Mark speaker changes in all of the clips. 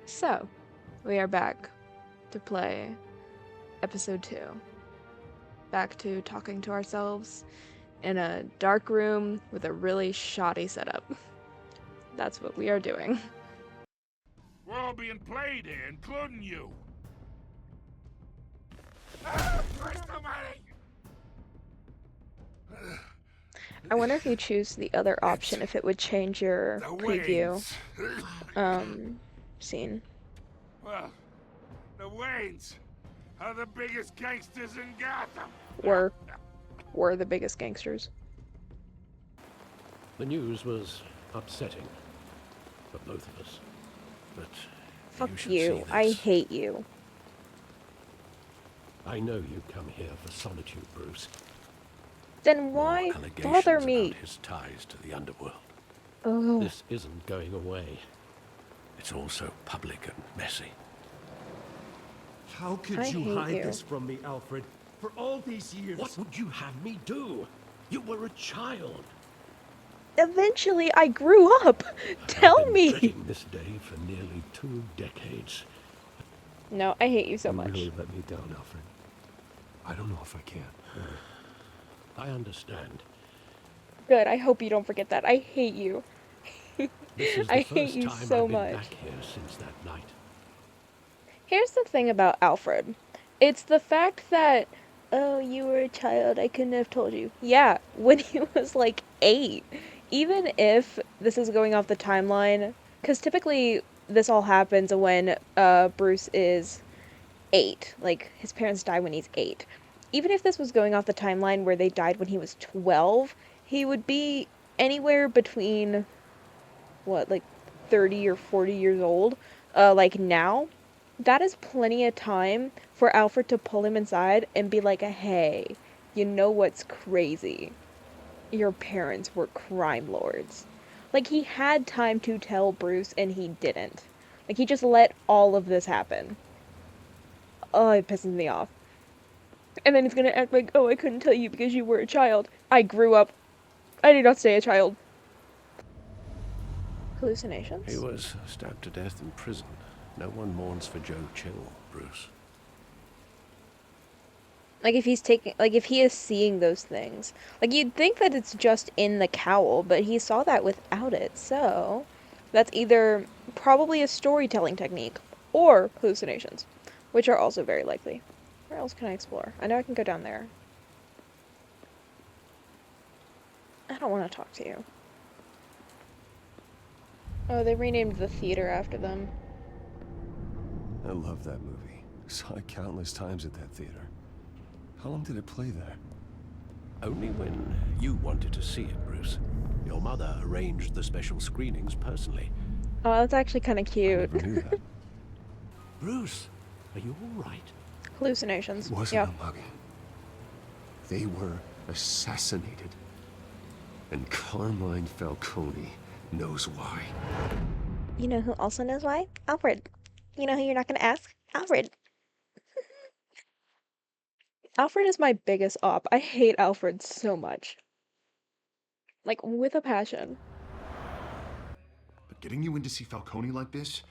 Speaker 1: So, we are back to play episode 2. Back to talking to ourselves in a dark room with a really shoddy setup. That's what we are doing.
Speaker 2: We're all being played here, including you. Where's the money?
Speaker 1: I wonder if you choose the other option, if it would change your
Speaker 2: The
Speaker 1: preview
Speaker 2: Waynes.
Speaker 1: scene.
Speaker 2: Well, the Waynes are the biggest gangsters in Gotham.
Speaker 1: Were the biggest gangsters.
Speaker 3: The news was upsetting for both of us, but
Speaker 1: Fuck
Speaker 3: you should
Speaker 1: you.
Speaker 3: see
Speaker 1: I
Speaker 3: this.
Speaker 1: hate you.
Speaker 3: I know you come here for solitude, Bruce.
Speaker 1: Then
Speaker 3: More
Speaker 1: why
Speaker 3: allegations
Speaker 1: bother me?
Speaker 3: about his ties to the underworld.
Speaker 1: Oh,
Speaker 3: This isn't going away. It's all so public and messy.
Speaker 4: How could
Speaker 1: I
Speaker 4: you
Speaker 1: hate
Speaker 4: hide
Speaker 1: you.
Speaker 4: this from me, Alfred? For all these years.
Speaker 3: What would you have me do? You were a child.
Speaker 1: eventually I grew up. Tell
Speaker 3: I've been
Speaker 1: me.
Speaker 3: dreading this day for nearly 2 decades.
Speaker 1: No, I hate you so
Speaker 4: You
Speaker 1: much.
Speaker 4: really let me down, Alfred. I don't know if I can.
Speaker 3: I understand.
Speaker 1: Good. I hope you don't forget that. I hate you.
Speaker 3: This is the
Speaker 1: I
Speaker 3: first
Speaker 1: hate you
Speaker 3: time
Speaker 1: so
Speaker 3: I've been
Speaker 1: much.
Speaker 3: back here since that night.
Speaker 1: Here's the thing about Alfred. It's the fact that, oh, you were a child, I couldn't have told you. Yeah, when he was like 8. Even if this is going off the timeline, because typically this all happens when Bruce is 8. Like, his parents die when he's 8. Even if this was going off the timeline where they died when he was 12, he would be anywhere between, what, like 30 or 40 years old, like now. That is plenty of time for Alfred to pull him inside and be like, hey, you know what's crazy? Your parents were crime lords. Like, he had time to tell Bruce and he didn't. Like, he just let all of this happen. Oh, it pisses me off. And then he's gonna act like, oh, I couldn't tell you because you were a child. I grew up. I did not stay a child. Hallucinations?
Speaker 3: He was stabbed to death in prison. No one mourns for Joe Chill, Bruce.
Speaker 1: Like, if he is seeing those things. Like, you'd think that it's just in the cowl, but he saw that without it, so that's either probably a storytelling technique or hallucinations, which are also very likely. Where else can I explore? I know I can go down there. I don't want to talk to you. Oh, they renamed the theater after them.
Speaker 4: I love that movie. Saw it countless times at that theater. How long did it play there?
Speaker 3: Only when you wanted to see it, Bruce. Your mother arranged the special screenings personally.
Speaker 1: Oh, that's actually kind of
Speaker 4: I
Speaker 1: cute.
Speaker 4: never knew that.
Speaker 3: Bruce, are you all right?
Speaker 1: Hallucinations.
Speaker 4: It wasn't
Speaker 1: Yeah.
Speaker 4: a mugging. They were assassinated. And Carmine Falcone knows why.
Speaker 1: You know who also knows why? Alfred. You know who you're not gonna ask? Alfred. Alfred is my biggest op. I hate Alfred so much. Like, with a passion.
Speaker 5: But getting you in to see Falcone like this,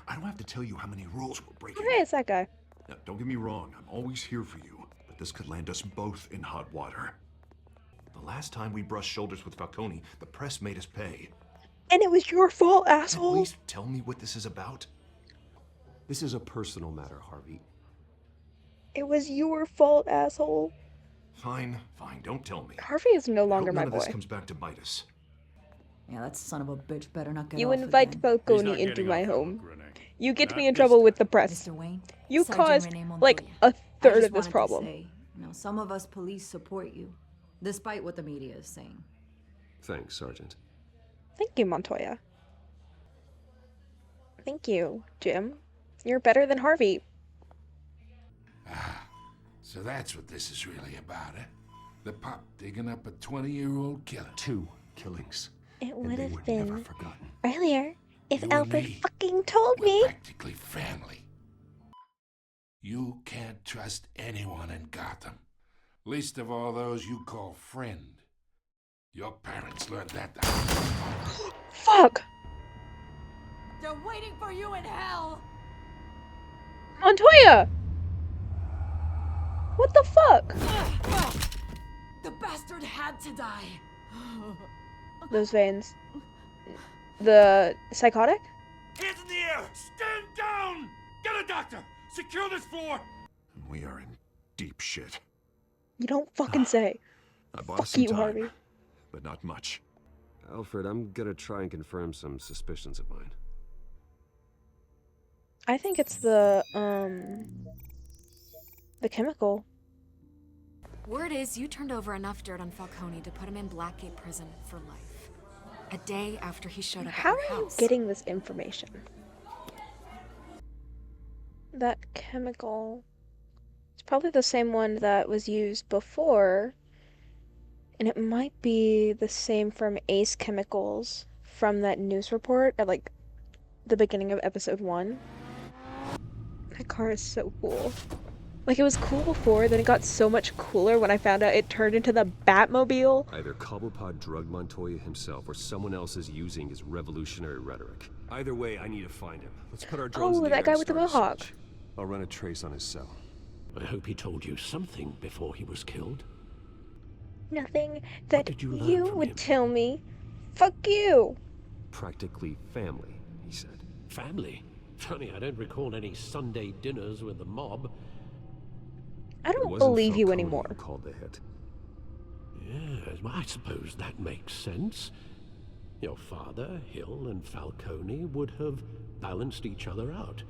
Speaker 5: I don't have to tell you how many rules we're breaking.
Speaker 1: Oh, hey, it's that guy.
Speaker 5: Now, don't get me wrong, I'm always here for you, but this could land us both in hot water. The last time we brushed shoulders with Falcone, the press made us pay.
Speaker 1: And it was your fault,
Speaker 5: At
Speaker 1: asshole.
Speaker 5: least tell me what this is about.
Speaker 4: This is a personal matter, Harvey.
Speaker 1: It was your fault, asshole.
Speaker 5: Fine, fine, don't tell me.
Speaker 1: Harvey is no
Speaker 5: I
Speaker 1: longer
Speaker 5: hope
Speaker 1: my
Speaker 5: none of this
Speaker 1: boy.
Speaker 5: comes back to bite us.
Speaker 6: Yeah, that son of a bitch better not get
Speaker 1: You
Speaker 6: off
Speaker 1: invite
Speaker 6: again.
Speaker 1: Falcone into my home. You get me in trouble with the press.
Speaker 6: Mr. Wayne,
Speaker 1: You
Speaker 6: Sergeant
Speaker 1: caused,
Speaker 6: Renee
Speaker 1: like,
Speaker 6: Montoya.
Speaker 1: a
Speaker 6: I
Speaker 1: third
Speaker 6: just
Speaker 1: of this
Speaker 6: wanted to
Speaker 1: problem.
Speaker 6: say, some of us police support you, despite what the media is saying.
Speaker 4: Thanks, Sergeant.
Speaker 1: Thank you, Montoya. Thank you, Jim. You're better than Harvey.
Speaker 2: So that's what this is really about, eh? The pop digging up a 20-year-old killer.
Speaker 4: 2 killings.
Speaker 1: It
Speaker 4: And
Speaker 1: would
Speaker 4: they
Speaker 1: have
Speaker 4: were never
Speaker 1: been
Speaker 4: forgotten.
Speaker 1: earlier if
Speaker 2: You and
Speaker 1: Alfred
Speaker 2: me,
Speaker 1: fucking told
Speaker 2: We're
Speaker 1: me.
Speaker 2: practically family. You can't trust anyone in Gotham. Least of all those you call friend. Your parents learned that the hard way.
Speaker 1: Fuck!
Speaker 6: They're waiting for you in hell!
Speaker 1: Montoya! What the fuck?
Speaker 6: The bastard had to die.
Speaker 1: Those veins. The psychotic?
Speaker 2: Hands in the air! Stand down! Get a doctor! Secure this floor!
Speaker 5: We are in deep shit.
Speaker 1: You don't fucking say.
Speaker 5: I bought us
Speaker 1: Fuck
Speaker 5: some
Speaker 1: you,
Speaker 5: time,
Speaker 1: Harvey.
Speaker 5: but not much.
Speaker 4: Alfred, I'm gonna try and confirm some suspicions of mine.
Speaker 1: I think it's the chemical.
Speaker 7: Word is you turned over enough dirt on Falcone to put him in Blackgate prison for life. A day after he showed up
Speaker 1: How
Speaker 7: at your
Speaker 1: are you
Speaker 7: house.
Speaker 1: getting this information? That chemical. It's probably the same one that was used before. And it might be the same from Ace Chemicals from that news report at like the beginning of episode 1. That car is so cool. Like, it was cool before, then it got so much cooler when I found out it turned into the Batmobile.
Speaker 4: Either Cobblepot drugged Montoya himself or someone else is using his revolutionary rhetoric. Either way, I need to find him. Let's put our drones in the
Speaker 1: that
Speaker 4: air
Speaker 1: guy
Speaker 4: and
Speaker 1: with the
Speaker 4: start a
Speaker 1: mohawk.
Speaker 4: search. I'll run a trace on his cell.
Speaker 3: I hope he told you something before he was killed.
Speaker 1: Nothing that
Speaker 3: did you learn
Speaker 1: you
Speaker 3: from
Speaker 1: would
Speaker 3: him?
Speaker 1: tell me. Fuck you.
Speaker 4: Practically family, he said.
Speaker 3: Family? Funny, I don't recall any Sunday dinners with the mob.
Speaker 1: I
Speaker 4: It
Speaker 1: don't
Speaker 4: wasn't
Speaker 1: believe you
Speaker 4: Falcone
Speaker 1: anymore.
Speaker 4: who called the hit.
Speaker 3: Yes, well, I suppose that makes sense. Your father, Hill, and Falcone would have balanced each other out.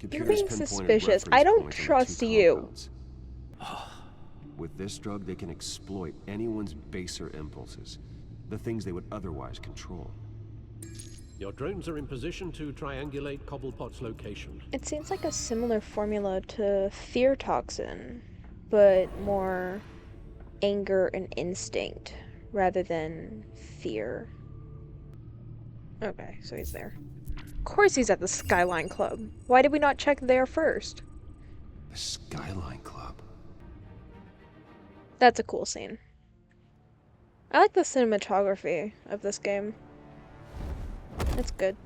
Speaker 1: You're
Speaker 4: Computers
Speaker 1: being
Speaker 4: pinpointed
Speaker 1: suspicious.
Speaker 4: reference
Speaker 1: I don't
Speaker 4: points on the
Speaker 1: trust
Speaker 4: two
Speaker 1: you.
Speaker 4: compounds. With this drug, they can exploit anyone's baser impulses, the things they would otherwise control.
Speaker 3: Your drones are in position to triangulate Cobblepot's location.
Speaker 1: It seems like a similar formula to fear toxin, but more anger and instinct rather than fear. Okay, so he's there. Of course he's at the Skyline Club. Why did we not check there first?
Speaker 4: The Skyline Club.
Speaker 1: That's a cool scene. I like the cinematography of this game. It's good.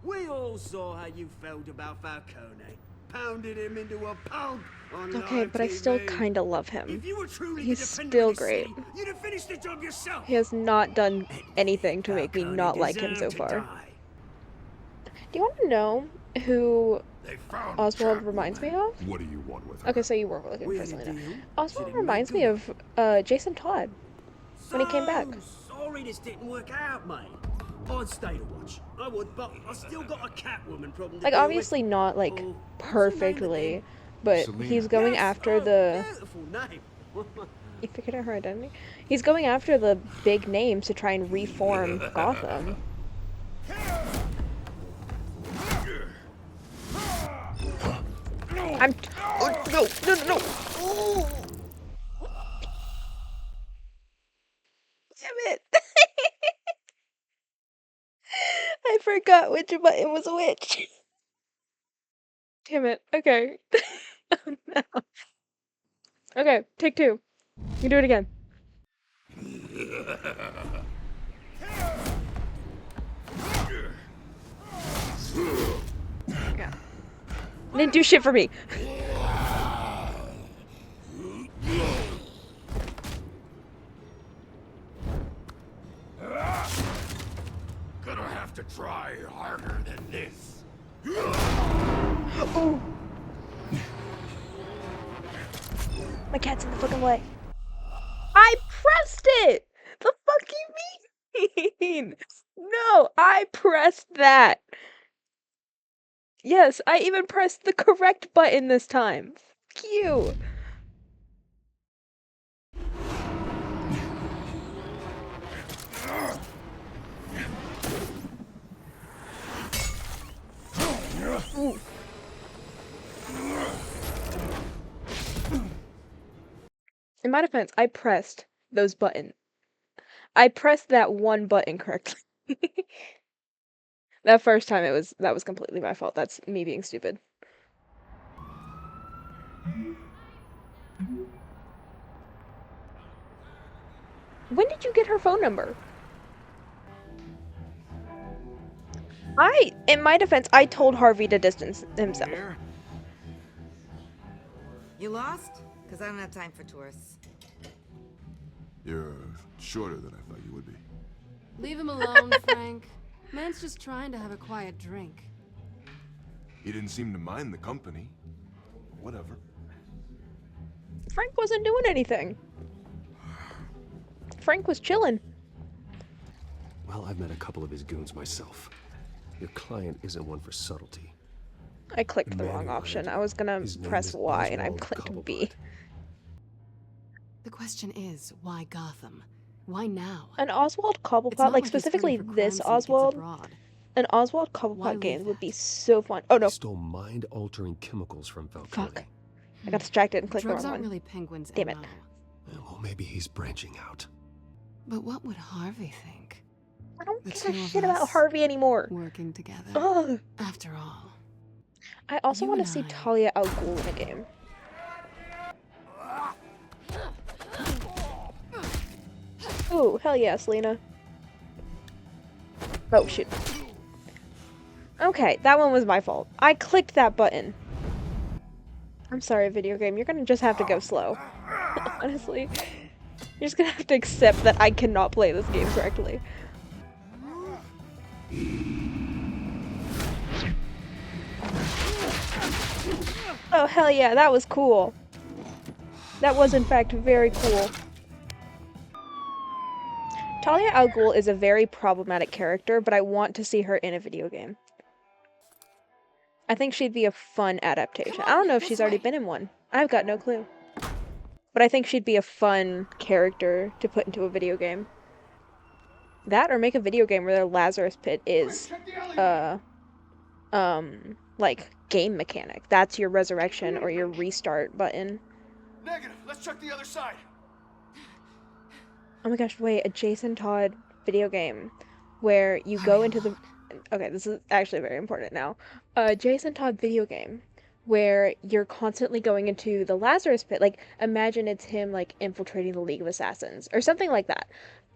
Speaker 8: We all saw how you felt about Falcone. Pounded him into a pulp on
Speaker 1: Okay,
Speaker 8: live
Speaker 1: but I still
Speaker 8: TV.
Speaker 1: kinda love him.
Speaker 8: If you were truly
Speaker 1: He's
Speaker 8: the defender
Speaker 1: still
Speaker 8: of this
Speaker 1: great.
Speaker 8: city, you'd have finished the job yourself.
Speaker 1: He has not done anything to make me
Speaker 8: Falcone
Speaker 1: not like him so
Speaker 8: deserved to
Speaker 1: far.
Speaker 8: die.
Speaker 1: Do you want to know who
Speaker 2: They found
Speaker 1: Oswald
Speaker 2: Trap
Speaker 1: reminds me
Speaker 2: Woman.
Speaker 1: of?
Speaker 5: What do you want with her?
Speaker 1: Okay, so you were looking
Speaker 8: We
Speaker 1: for
Speaker 8: had a
Speaker 1: Selena.
Speaker 8: deal.
Speaker 1: Oswald
Speaker 8: She didn't
Speaker 1: reminds
Speaker 8: make
Speaker 1: me
Speaker 8: good.
Speaker 1: of Jason Todd when he came back.
Speaker 8: So sorry this didn't work out, mate. I'd stay to watch. I would, but I still got a Catwoman problem to
Speaker 1: Like,
Speaker 8: deal
Speaker 1: obviously
Speaker 8: with.
Speaker 1: not like
Speaker 8: Oh, what's her name
Speaker 1: perfectly,
Speaker 8: again?
Speaker 1: but
Speaker 5: Selena.
Speaker 1: he's going
Speaker 8: Yes,
Speaker 1: after
Speaker 8: oh,
Speaker 1: the.
Speaker 8: beautiful name.
Speaker 1: You figured out her identity? He's going after the big names to try and reform Gotham. I'm. Oh, no! Oh. Damn it! I forgot which button was which. Damn it. Okay. Oh no. Okay, take 2. You can do it again. Yeah. Didn't do shit for me.
Speaker 2: Gonna have to try harder than this.
Speaker 1: Oh. My cat's in the fucking way. I pressed it! The fuck you mean? No, I pressed that. Yes, I even pressed the correct button this time. Fuck you. Ooh. In my defense, I pressed those buttons. I pressed that one button correctly. That first time that was completely my fault. That's me being stupid. When did you get her phone number? In my defense, I told Harvey to distance himself.
Speaker 8: Here.
Speaker 6: You lost? Because I don't have time for tourists.
Speaker 9: You're shorter than I thought you would be.
Speaker 10: Leave him alone, Frank. Man's just trying to have a quiet drink.
Speaker 9: He didn't seem to mind the company. Whatever.
Speaker 1: Frank wasn't doing anything. Frank was chilling.
Speaker 4: Well, I've met a couple of his goons myself. Your client isn't one for subtlety.
Speaker 1: I clicked the wrong option. I was gonna press Y and I
Speaker 3: Oswald
Speaker 1: clicked B.
Speaker 10: The question is, why Gotham? Why now?
Speaker 1: An Oswald
Speaker 10: It's
Speaker 1: Cobblepot,
Speaker 10: not
Speaker 1: like
Speaker 10: he's
Speaker 1: specifically
Speaker 10: running for
Speaker 1: this
Speaker 10: crime syndicates
Speaker 1: Oswald,
Speaker 10: abroad.
Speaker 1: an Oswald
Speaker 10: Why
Speaker 1: Cobblepot
Speaker 10: leave
Speaker 1: game would
Speaker 10: that?
Speaker 1: be so fun. Oh no,
Speaker 4: He stole mind-altering chemicals from Falcone.
Speaker 1: fuck. I got distracted and clicked the
Speaker 10: Drugs
Speaker 1: wrong
Speaker 10: aren't
Speaker 1: one.
Speaker 10: really Penguin's
Speaker 1: Damn it.
Speaker 10: MO.
Speaker 4: Well, maybe he's branching out.
Speaker 10: But what would Harvey think?
Speaker 1: I don't
Speaker 10: The
Speaker 1: give a
Speaker 10: two of
Speaker 1: shit about
Speaker 10: us
Speaker 1: Harvey anymore.
Speaker 10: Working together.
Speaker 1: Ugh.
Speaker 10: After all.
Speaker 1: I also
Speaker 10: You
Speaker 1: want to
Speaker 10: and
Speaker 1: see
Speaker 10: I-
Speaker 1: Talia al Ghul in a game. Ooh, hell yes, Lena. Oh, shoot. Okay, that one was my fault. I clicked that button. I'm sorry, video game. You're gonna just have to go slow. Honestly. You're just gonna have to accept that I cannot play this game correctly. Oh, hell yeah, that was cool. That was, in fact, very cool. Talia al Ghul is a very problematic character, but I want to see her in a video game. I think she'd be a fun adaptation. I don't know if she's already been in one. I've got no clue. But I think she'd be a fun character to put into a video game. That, or make a video game where their Lazarus Pit is, like, game mechanic. That's your resurrection or your restart button.
Speaker 8: Negative. Let's check the other side.
Speaker 1: Oh my gosh, wait, a Jason Todd video game where you go into the... Okay, this is actually very important now. A Jason Todd video game where you're constantly going into the Lazarus Pit. Like, imagine it's him, like, infiltrating the League of Assassins or something like that.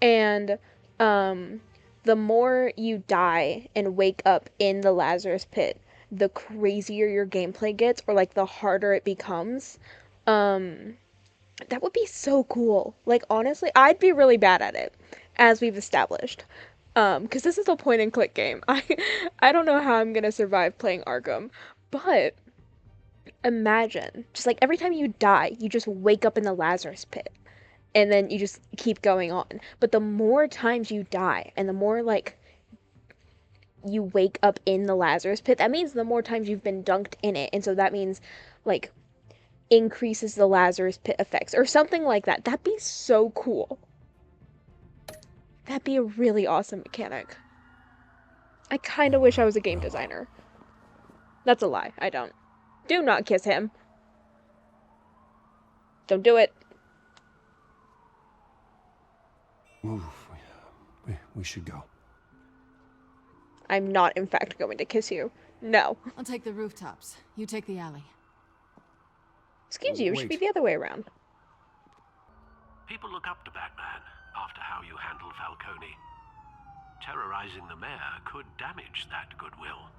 Speaker 1: And, the more you die and wake up in the Lazarus Pit, the crazier your gameplay gets, or, like, the harder it becomes. That would be so cool. Like, honestly, I'd be really bad at it, as we've established. Because this is a point-and-click game. I don't know how I'm gonna survive playing Arkham, but imagine, just like every time you die, you just wake up in the Lazarus Pit, and then you just keep going on. But the more times you die, and the more, like, you wake up in the Lazarus Pit, that means the more times you've been dunked in it, and so that means, like, increases the Lazarus Pit effects, or something like that. That'd be so cool. That'd be a really awesome mechanic. I kinda wish I was a game designer. That's a lie, I don't. Do not kiss him. Don't do it.
Speaker 4: Ooh, we should go.
Speaker 1: I'm not, in fact, going to kiss you. No.
Speaker 10: I'll take the rooftops. You take the alley.
Speaker 1: Excuse you, it should be the other way around.
Speaker 3: People look up to Batman after how you handled Falcone. Terrorizing the mayor could damage that goodwill.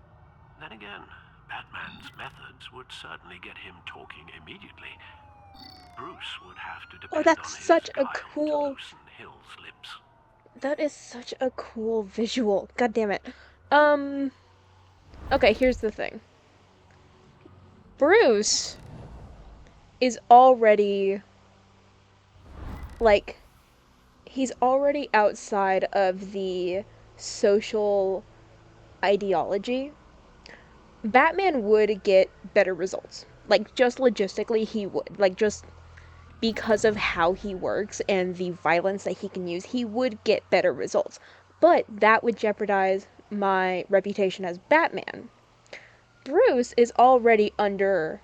Speaker 3: Then again, Batman's methods would certainly get him talking immediately. Bruce would have to depend
Speaker 1: that's
Speaker 3: on his
Speaker 1: such a
Speaker 3: guile
Speaker 1: cool-
Speaker 3: to loosen Hill's lips.
Speaker 1: That is such a cool visual. God damn it. Okay, here's the thing. Bruce is already, like, he's already outside of the social ideology. Batman would get better results. Like, just logistically, he would. Like, just because of how he works and the violence that he can use, he would get better results. But that would jeopardize my reputation as Batman. Bruce is already under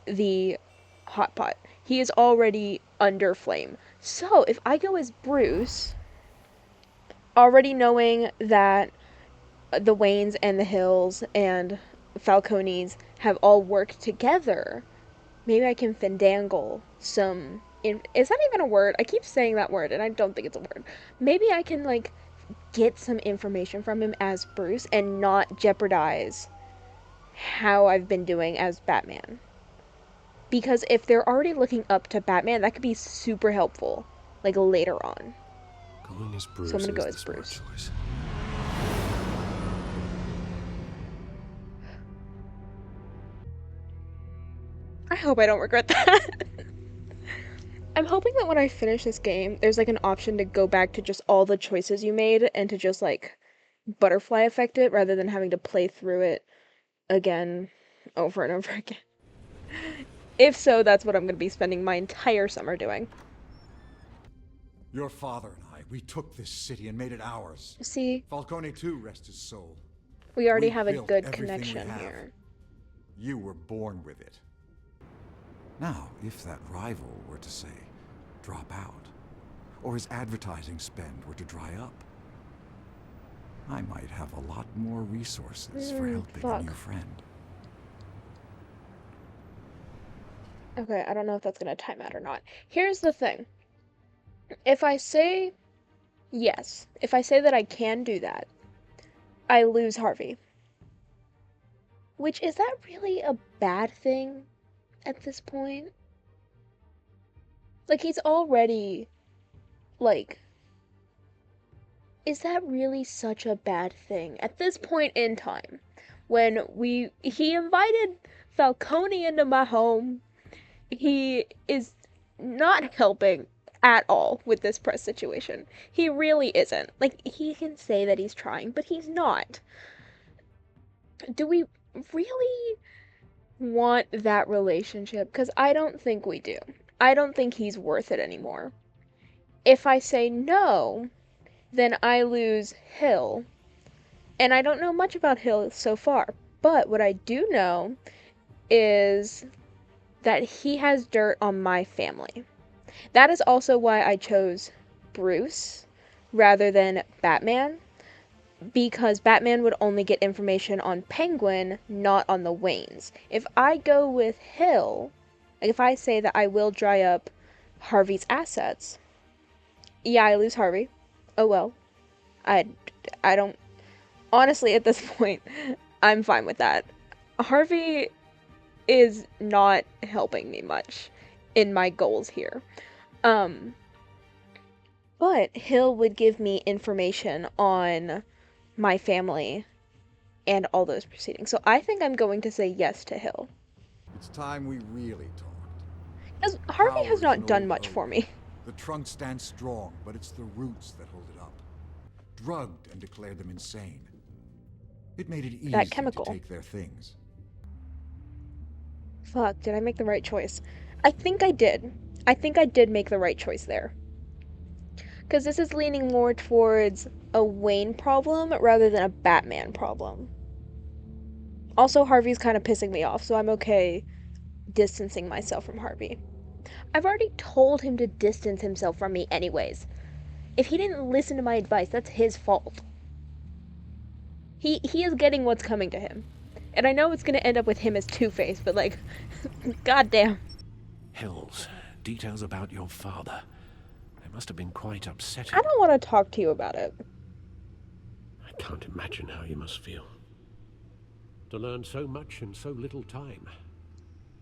Speaker 1: the hot pot. He is already under flame. So, if I go as Bruce, already knowing that the Waynes and the Hills and Falcones have all worked together, maybe I can fandangle some... is that even a word? I keep saying that word, and I don't think it's a word. Maybe I can, like, get some information from him as Bruce and not jeopardize how I've been doing as Batman. Because if they're already looking up to Batman, that could be super helpful, like, later on.
Speaker 4: Going as Bruce
Speaker 1: So I'm gonna go
Speaker 4: is
Speaker 1: as
Speaker 4: the
Speaker 1: Bruce.
Speaker 4: smart choice.
Speaker 1: I hope I don't regret that. I'm hoping that when I finish this game, there's like an option to go back to just all the choices you made and to just like butterfly effect it rather than having to play through it again over and over again. If so, that's what I'm going to be spending my entire summer doing.
Speaker 11: Your father and I, we took this city and made it ours.
Speaker 1: See,
Speaker 11: Falcone too, rest his soul.
Speaker 1: we already
Speaker 11: We
Speaker 1: have a
Speaker 11: built
Speaker 1: good
Speaker 11: everything we
Speaker 1: connection
Speaker 11: have.
Speaker 1: here.
Speaker 11: You were born with it. Now, if that rival were to say, drop out, or his advertising spend were to dry up, I might have a lot more resources for helping a new friend.
Speaker 1: Okay, I don't know if that's going to time out or not. Here's the thing. If I say yes, if I say that I can do that, I lose Harvey. Which, is that really a bad thing at this point? Like, he's already, like, is that really such a bad thing at this point in time? When he invited Falcone into my home, he is not helping at all with this press situation. He really isn't. Like, he can say that he's trying, but he's not. Do we really want that relationship? Because I don't think we do. I don't think he's worth it anymore. If I say no, then I lose Hill. And I don't know much about Hill so far. But what I do know is that he has dirt on my family. That is also why I chose Bruce rather than Batman, because Batman would only get information on Penguin, not on the Waynes. If I go with Hill, like if I say that I will dry up Harvey's assets, yeah, I lose Harvey. Oh well. I don't... Honestly, at this point, I'm fine with that. Harvey is not helping me much in my goals here. But Hill would give me information on my family and all those proceedings. So I think I'm going to say yes to Hill.
Speaker 11: It's time we really talked.
Speaker 1: Because Harvey has not done much for me.
Speaker 11: The trunk stands strong, but it's the roots that hold it up. Drugged and declared them insane. It made it easy to take their things.
Speaker 1: Fuck, did I make the right choice? I think I did. I think I did make the right choice there. Because this is leaning more towards a Wayne problem rather than a Batman problem. Also, Harvey's kind of pissing me off, so I'm okay distancing myself from Harvey. I've already told him to distance himself from me anyways. If he didn't listen to my advice, that's his fault. He is getting what's coming to him. And I know it's going to end up with him as Two-Face, but like, goddamn.
Speaker 3: Hills, details about your father. They must have been quite upsetting.
Speaker 1: I don't want to talk to you about it.
Speaker 3: I can't imagine how you must feel. To learn so much in so little time.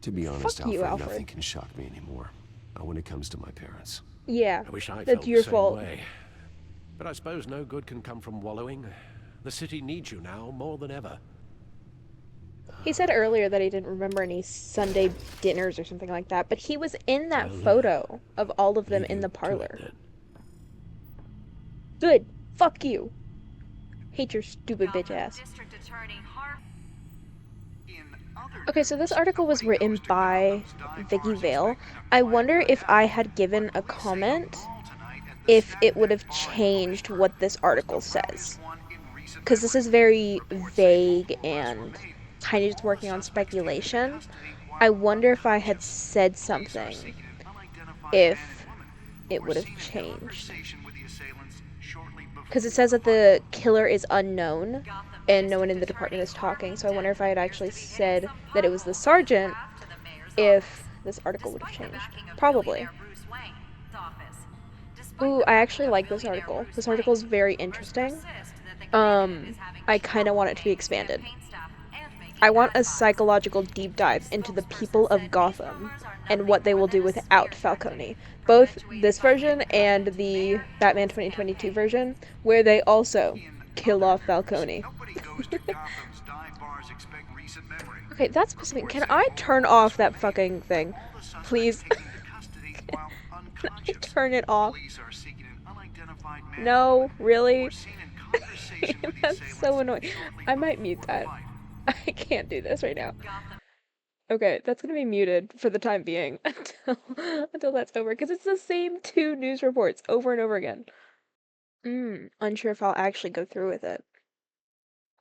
Speaker 4: To be honest,
Speaker 1: Fuck you, Alfred.
Speaker 4: Nothing can shock me anymore. Not when it comes to my parents.
Speaker 1: Yeah,
Speaker 3: I wish I
Speaker 1: that's
Speaker 3: felt
Speaker 1: your
Speaker 3: the same
Speaker 1: fault.
Speaker 3: way. But I suppose no good can come from wallowing. The city needs you now more than ever.
Speaker 1: He said earlier that he didn't remember any Sunday dinners or something like that, but he was in that photo of all of them in the parlor. Good. Fuck you. Hate your stupid bitch ass. Okay, so this article was written by Vicky Vale. I wonder if I had given a comment, if it would have changed what this article says. Because this is very vague and kind of just working on speculation. I wonder if I had said something, if it would have changed. Because it says that the killer is unknown, and no one in the department is talking, so I wonder if I had actually said that it was the sergeant, if this article would have changed. Probably. Ooh, I actually like this article. This article is very interesting. I kind of want it to be expanded. I want a psychological deep dive into the people of Gotham and what they will do without Falcone. Both this version and the Batman 2022 version, where they also kill off Falcone. Okay, that's pissing me. Can I turn off that fucking thing? Please. Can I turn it off? No, really? That's so annoying. I might mute that. I can't do this right now. Okay, that's gonna be muted for the time being until that's over, because it's the same two news reports over and over again. Unsure if I'll actually go through with it.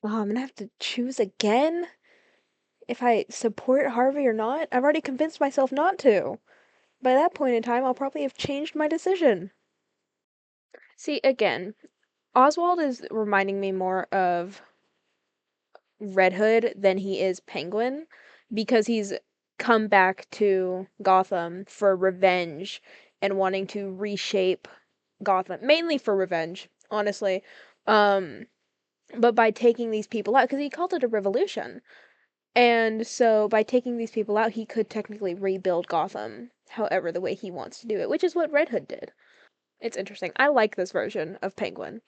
Speaker 1: Oh, I'm gonna have to choose again? If I support Harvey or not? I've already convinced myself not to. By that point in time, I'll probably have changed my decision. See, again, Oswald is reminding me more of Red Hood than he is Penguin, because he's come back to Gotham for revenge and wanting to reshape Gotham, mainly for revenge, honestly. Um, but by taking these people out, because he called it a revolution, and so by taking these people out, he could technically rebuild Gotham, however, the way he wants to do it, which is what Red Hood did. It's interesting. I like this version of Penguin.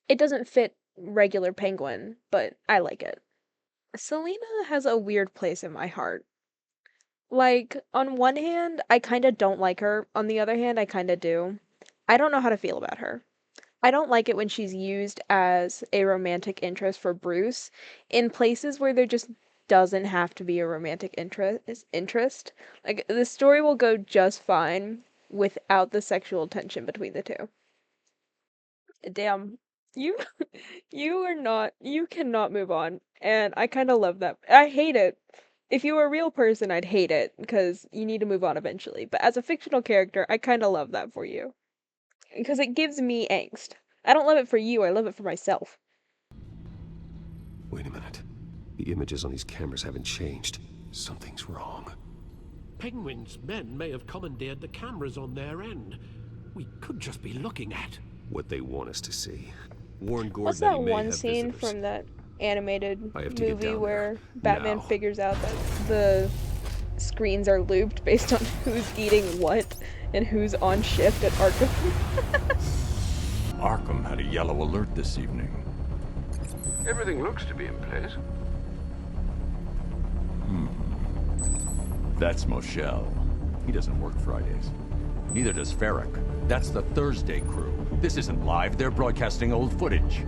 Speaker 1: It doesn't fit regular Penguin, but I like it. Selena has a weird place in my heart. Like, on one hand, I kinda don't like her. On the other hand, I kinda do. I don't know how to feel about her. I don't like it when she's used as a romantic interest for Bruce in places where there just doesn't have to be a romantic interest. Like, the story will go just fine without the sexual tension between the two. Damn. You you cannot move on. And I kind of love that. I hate it. If you were a real person, I'd hate it because you need to move on eventually. But as a fictional character, I kind of love that for you because it gives me angst. I don't love it for you, I love it for myself.
Speaker 4: Wait a minute. The images on these cameras haven't changed. Something's wrong.
Speaker 3: Penguin's men may have commandeered the cameras on their end. We could just be looking at
Speaker 4: what they want us to see. Warn Gordon
Speaker 1: What's
Speaker 4: that
Speaker 1: that
Speaker 4: he may
Speaker 1: one
Speaker 4: have
Speaker 1: scene
Speaker 4: visitors.
Speaker 1: from that animated
Speaker 4: I have to get
Speaker 1: movie
Speaker 4: down
Speaker 1: where
Speaker 4: there.
Speaker 1: Batman
Speaker 4: Now.
Speaker 1: figures out that the screens are looped based on who's eating what and who's on shift at Arkham?
Speaker 11: Arkham had a yellow alert this evening.
Speaker 12: Everything looks to be in place.
Speaker 11: That's Moshel. He doesn't work Fridays. Neither does Ferrick. That's the Thursday crew. This isn't live. They're broadcasting old footage.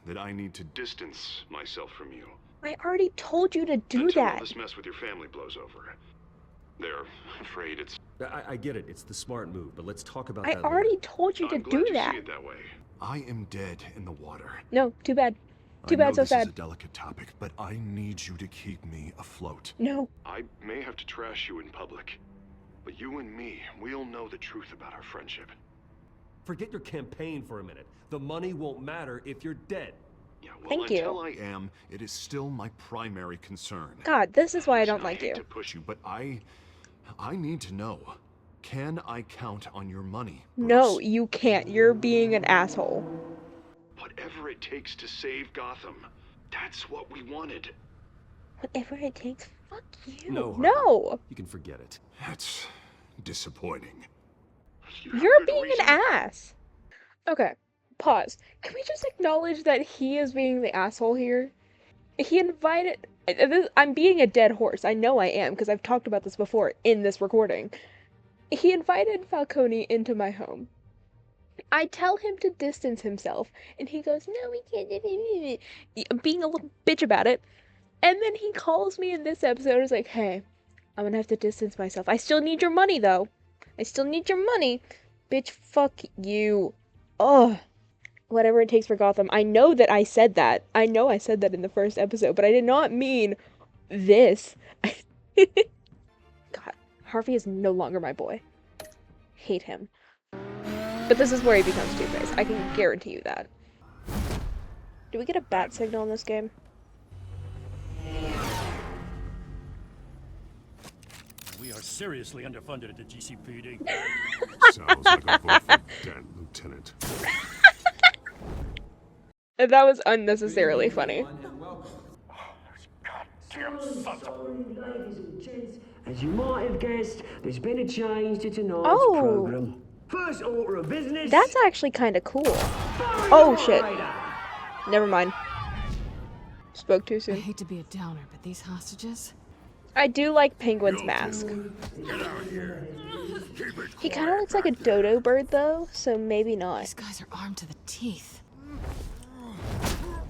Speaker 5: That I need to distance myself from you.
Speaker 1: I already told you to do
Speaker 5: Until all
Speaker 1: that.
Speaker 5: this mess with your family blows over. They're afraid it's...
Speaker 4: I get it. It's the smart move, but let's talk about
Speaker 1: I
Speaker 4: that
Speaker 1: already
Speaker 4: later.
Speaker 1: told you to
Speaker 5: I'm
Speaker 1: do
Speaker 5: glad you
Speaker 1: that.
Speaker 5: see it that way. I am dead in the water.
Speaker 1: No, too bad. Too
Speaker 5: I know
Speaker 1: bad, so
Speaker 5: this
Speaker 1: sad.
Speaker 5: is a delicate topic, but I need you to keep me afloat.
Speaker 1: No.
Speaker 5: I may have to trash you in public, but you and me, we'll know the truth about our friendship.
Speaker 4: Forget your campaign for a minute. The money won't matter if you're dead.
Speaker 5: Yeah, well,
Speaker 1: Thank you.
Speaker 5: until I am, it is still my primary concern.
Speaker 1: God, this is why I
Speaker 5: Listen,
Speaker 1: don't like
Speaker 5: hate
Speaker 1: you.
Speaker 5: to push you, but I need to know. Can I count on your money, Bruce?
Speaker 1: No, you can't. You're being an asshole.
Speaker 5: Whatever it takes to save Gotham. That's what we wanted.
Speaker 1: Whatever it takes. Fuck you.
Speaker 4: No.
Speaker 1: No.
Speaker 4: You can forget it.
Speaker 5: That's disappointing.
Speaker 1: You're being an ass. Okay, pause. Can we just acknowledge that he is being the asshole here? He invited... I'm being a dead horse. I know I am, because I've talked about this before in this recording. He invited Falcone into my home. I tell him to distance himself, and he goes, no, we can't, being a little bitch about it. And then he calls me in this episode and is like, hey, I'm gonna have to distance myself. I still need your money, though. I still need your money. Bitch, fuck you. Ugh. Whatever it takes for Gotham. I know that I said that. I know I said that in the first episode, but I did not mean this. God, Harvey is no longer my boy. Hate him. But this is where he becomes Two-Face. I can guarantee you that. Do we get a bat signal in this game?
Speaker 2: We
Speaker 13: are seriously underfunded at the GCPD.
Speaker 5: Sounds like a vote for dead, Lieutenant.
Speaker 1: That was unnecessarily funny.
Speaker 8: Ladies and gents, as you might have guessed, there's been a change to tonight's
Speaker 1: Oh,
Speaker 8: program. First order of business.
Speaker 1: that's actually kind of cool. Oh shit. Never mind. Spoke too
Speaker 10: I
Speaker 1: soon.
Speaker 10: hate to be a downer, but these hostages...
Speaker 1: I do like Penguin's mask. He kind of looks like a dodo bird though, so maybe not.
Speaker 10: These guys are armed to the teeth.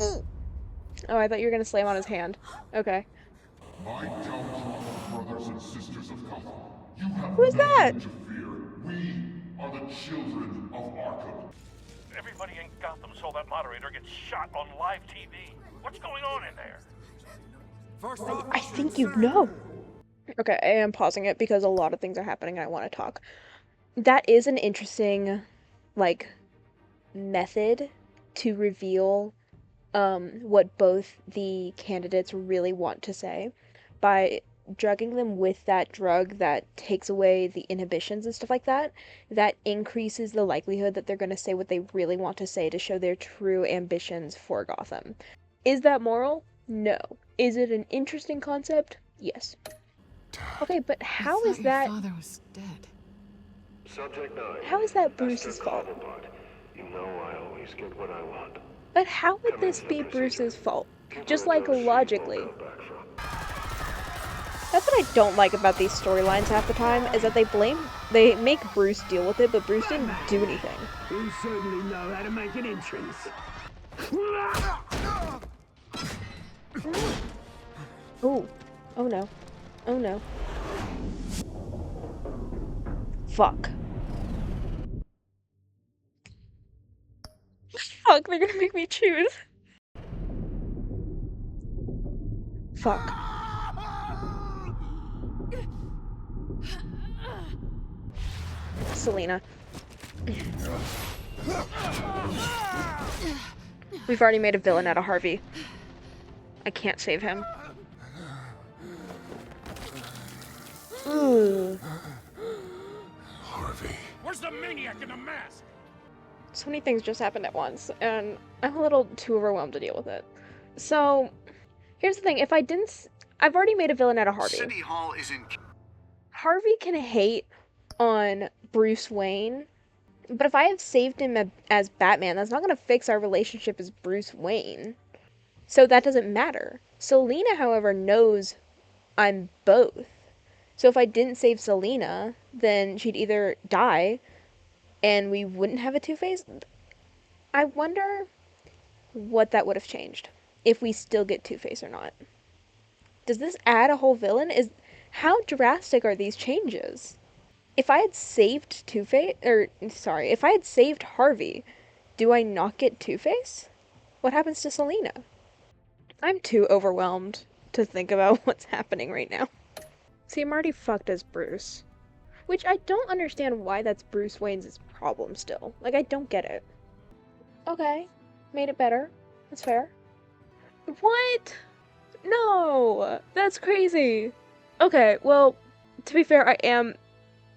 Speaker 1: Oh, I thought you were gonna slam on his hand. Okay.
Speaker 2: My Telltale brothers and sisters of Gotham, you have
Speaker 1: Who's that?
Speaker 2: nothing to fear. We are the children of Arkham.
Speaker 13: Everybody in Gotham saw that moderator get shot on live TV. What's going on in there?
Speaker 1: I think you know. Okay, I am pausing it because a lot of things are happening and I want to talk. That is an interesting, like, method to reveal what both the candidates really want to say by drugging them with that drug that takes away the inhibitions and stuff like that. That increases the likelihood that they're going to say what they really want to say to show their true ambitions for Gotham. Is that moral? No. Is it an interesting concept? Yes. Okay, but how is that...
Speaker 10: Your father was dead.
Speaker 3: Subject 9.
Speaker 1: How is that Bruce's fault?
Speaker 3: You know I always get what I want.
Speaker 1: But how would this be Bruce's fault? Just like logically. That's what I don't like about these storylines half the time, is that they make Bruce deal with it, but Bruce didn't do anything.
Speaker 8: You certainly know how to make an entrance.
Speaker 1: Ooh. Oh no. Oh no. Fuck. Fuck, they're gonna make me choose. Fuck. Selena. We've already made a villain out of Harvey. I can't save him. Ooh.
Speaker 2: Harvey.
Speaker 13: Where's the maniac in the mask?
Speaker 1: So many things just happened at once, and I'm a little too overwhelmed to deal with it. So, here's the thing. If I didn't... I've already made a villain out of Harvey.
Speaker 14: City Hall is in...
Speaker 1: Harvey can hate on Bruce Wayne, but if I have saved him as Batman, that's not going to fix our relationship as Bruce Wayne. So that doesn't matter. Selena, however, knows I'm both. So if I didn't save Selena, then she'd either die and we wouldn't have a Two-Face. I wonder what that would have changed if we still get Two-Face or not. Does this add a whole villain? How drastic are these changes? If I had saved Two-Face, if I had saved Harvey, do I not get Two-Face? What happens to Selena? I'm too overwhelmed to think about what's happening right now. See, I'm already fucked as Bruce. Which I don't understand why that's Bruce Wayne's problem still. Like, I don't get it. Okay, made it better. That's fair. What? No! That's crazy! Okay, well, to be fair, I am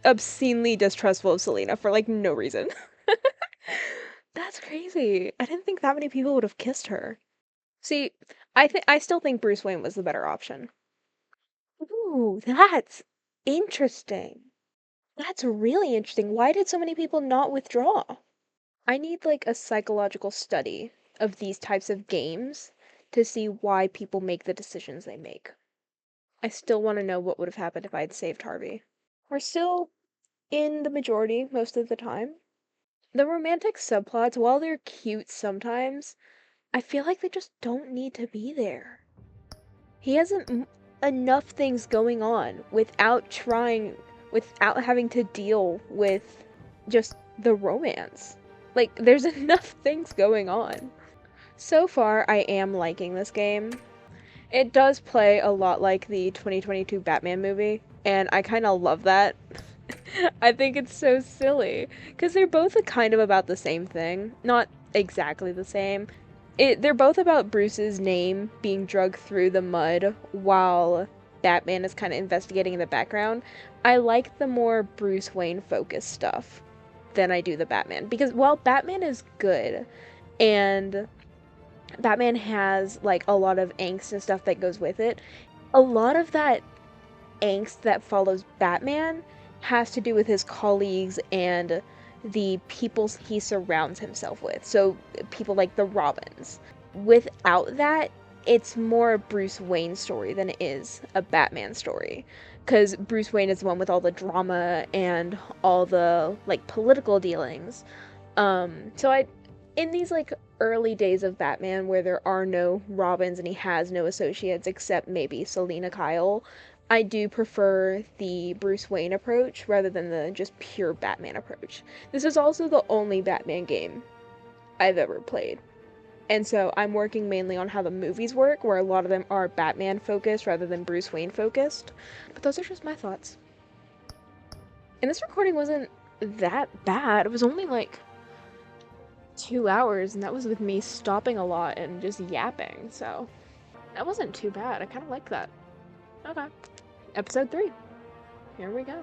Speaker 1: obscenely distrustful of Selena for, like, no reason. That's crazy. I didn't think that many people would have kissed her. See, I still think Bruce Wayne was the better option. Ooh, that's interesting. That's really interesting. Why did so many people not withdraw? I need, like, a psychological study of these types of games to see why people make the decisions they make. I still want to know what would have happened if I had saved Harvey. We're still in the majority most of the time. The romantic subplots, while they're cute sometimes, I feel like they just don't need to be there. He hasn't enough things going on without having to deal with just the romance. Like, there's enough things going on. So far, I am liking this game. It does play a lot like the 2022 Batman movie, and I kind of love that. I think it's so silly, because they're both kind of about the same thing. Not exactly the same. They're both about Bruce's name being dragged through the mud while Batman is kind of investigating in the background, I like the more Bruce Wayne focused stuff than I do the Batman. Because while Batman is good and Batman has like a lot of angst and stuff that goes with it, a lot of that angst that follows Batman has to do with his colleagues and the people he surrounds himself with. So people like the Robins. Without that, it's more a Bruce Wayne story than it is a Batman story. Because Bruce Wayne is the one with all the drama and all the like political dealings. So in these like early days of Batman where there are no Robins and he has no associates except maybe Selina Kyle, I do prefer the Bruce Wayne approach rather than the just pure Batman approach. This is also the only Batman game I've ever played. And so I'm working mainly on how the movies work, where a lot of them are Batman focused rather than Bruce Wayne focused. But those are just my thoughts. And this recording wasn't that bad. It was only like 2 hours, and that was with me stopping a lot and just yapping, so that wasn't too bad. I kind of like that. Okay. Episode 3. Here we go.